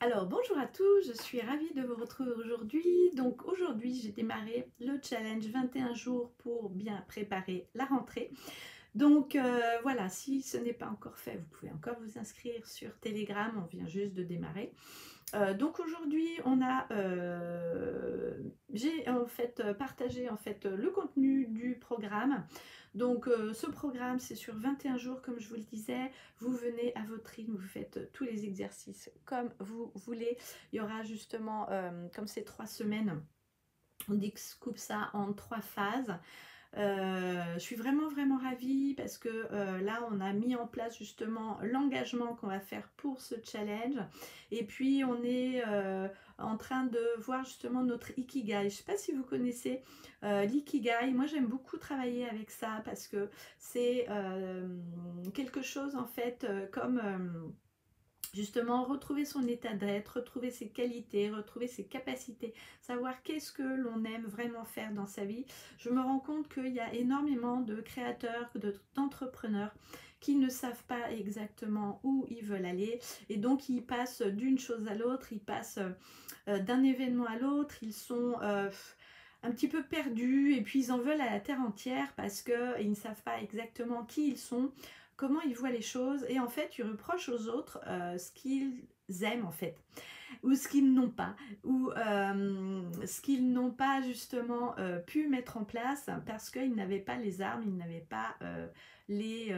Alors bonjour à tous, je suis ravie de vous retrouver aujourd'hui. Donc aujourd'hui j'ai démarré le challenge 21 jours pour bien préparer la rentrée. Donc voilà, si ce n'est pas encore fait, vous pouvez encore vous inscrire sur Telegram, on vient juste de démarrer. Donc aujourd'hui j'ai en fait partagé en fait le contenu du programme. Donc ce programme c'est sur 21 jours comme je vous le disais. Vous venez à votre rythme, vous faites tous les exercices comme vous voulez. Il y aura justement comme c'est 3 semaines, on découpe ça en 3 phases. Je suis vraiment ravie parce que là on a mis en place justement l'engagement qu'on va faire pour ce challenge et puis on est en train de voir justement notre Ikigai. Je ne sais pas si vous connaissez l'Ikigai. Moi j'aime beaucoup travailler avec ça parce que c'est quelque chose en fait comme justement retrouver son état d'être, retrouver ses qualités, retrouver ses capacités, savoir qu'est-ce que l'on aime vraiment faire dans sa vie. Je me rends compte qu'il y a énormément de créateurs, d'entrepreneurs qui ne savent pas exactement où ils veulent aller et donc ils passent d'une chose à l'autre, ils passent d'un événement à l'autre, ils sont un petit peu perdus et puis ils en veulent à la terre entière parce qu'ils ne savent pas exactement qui ils sont, comment ils voient les choses et en fait ils reprochent aux autres ce qu'ils aiment en fait ou ce qu'ils n'ont pas ou ce qu'ils n'ont pas justement pu mettre en place parce qu'ils n'avaient pas les armes, ils n'avaient pas les...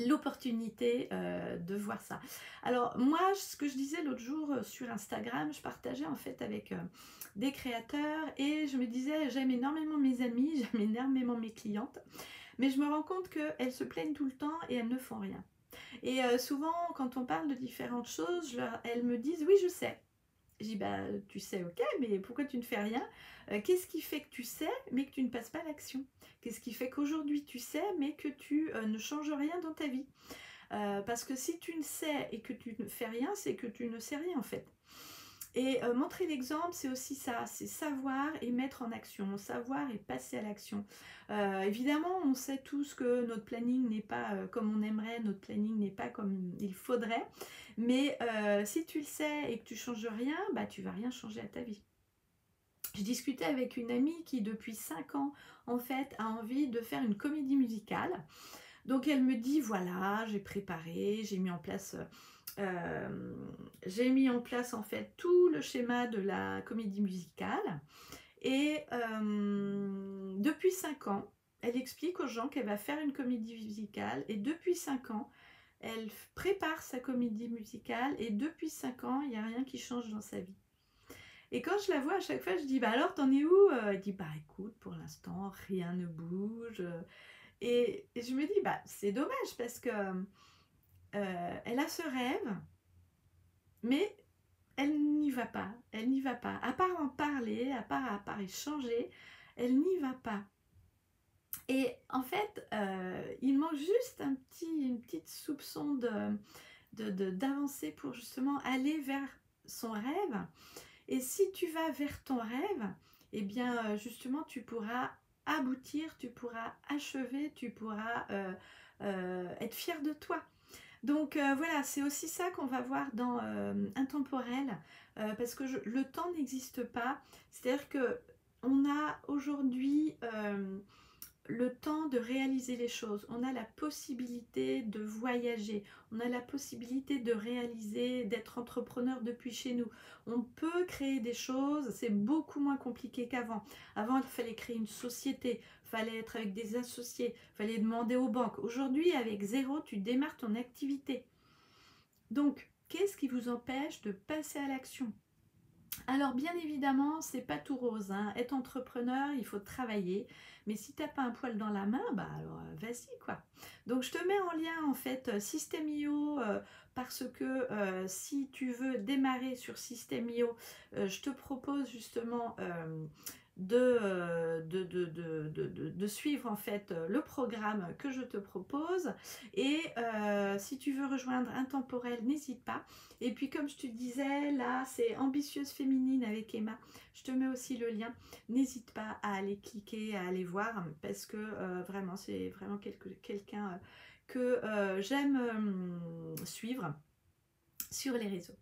l'opportunité de voir ça. Alors moi, ce que je disais l'autre jour sur Instagram, je partageais en fait avec des créateurs et je me disais j'aime énormément mes amis, j'aime énormément mes clientes, mais je me rends compte qu'elles se plaignent tout le temps et elles ne font rien. Et souvent, quand on parle de différentes choses, elles me disent oui, je sais. Je dis bah tu sais, ok, mais pourquoi tu ne fais rien? Qu'est-ce qui fait que tu sais mais que tu ne passes pas à l'action? Qu'est-ce qui fait qu'aujourd'hui tu sais mais que tu ne changes rien dans ta vie? Parce que si tu ne sais et que tu ne fais rien, c'est que tu ne sais rien en fait. Et montrer l'exemple, c'est aussi ça, c'est savoir et mettre en action, savoir et passer à l'action. Évidemment, on sait tous que notre planning n'est pas comme on aimerait, notre planning n'est pas comme il faudrait, mais si tu le sais et que tu changes rien, bah tu vas rien changer à ta vie. Je discutais avec une amie qui depuis 5 ans en fait a envie de faire une comédie musicale. Donc elle me dit voilà, j'ai préparé, j'ai mis en place en fait tout le schéma de la comédie musicale. Et depuis 5 ans, elle explique aux gens qu'elle va faire une comédie musicale. Et depuis 5 ans, elle prépare sa comédie musicale. Et depuis 5 ans, il n'y a rien qui change dans sa vie. Et quand je la vois à chaque fois, je dis bah alors t'en es où? Elle dit bah écoute, pour l'instant, rien ne bouge. Et je me dis bah c'est dommage parce que elle a ce rêve, mais elle n'y va pas. Elle n'y va pas. À part en parler, à part échanger, elle n'y va pas. Et en fait, il manque juste une petite soupçon d'avancer pour justement aller vers son rêve. Et si tu vas vers ton rêve, eh bien justement tu pourras aboutir, tu pourras achever, tu pourras être fier de toi. Donc voilà, c'est aussi ça qu'on va voir dans Intemporel, parce que le temps n'existe pas. C'est-à-dire que on a aujourd'hui le temps de réaliser les choses, on a la possibilité de voyager, on a la possibilité de réaliser, d'être entrepreneur depuis chez nous. On peut créer des choses, c'est beaucoup moins compliqué qu'avant. Avant, il fallait créer une société, il fallait être avec des associés, il fallait demander aux banques. Aujourd'hui, avec zéro, tu démarres ton activité. Donc, qu'est-ce qui vous empêche de passer à l'action? Alors bien évidemment, c'est pas tout rose, hein. Être entrepreneur, il faut travailler. Mais si t'as pas un poil dans la main, bah alors vas-y quoi. Donc je te mets en lien en fait System.io parce que si tu veux démarrer sur System.io, je te propose justement de suivre en fait le programme que je te propose. Et si tu veux rejoindre Intemporel, n'hésite pas. Et puis comme je te disais, là c'est Ambitieuse Féminine avec Emma. Je te mets aussi le lien. N'hésite pas à aller cliquer, à aller voir parce que vraiment c'est vraiment quelqu'un que j'aime suivre. sur les réseaux.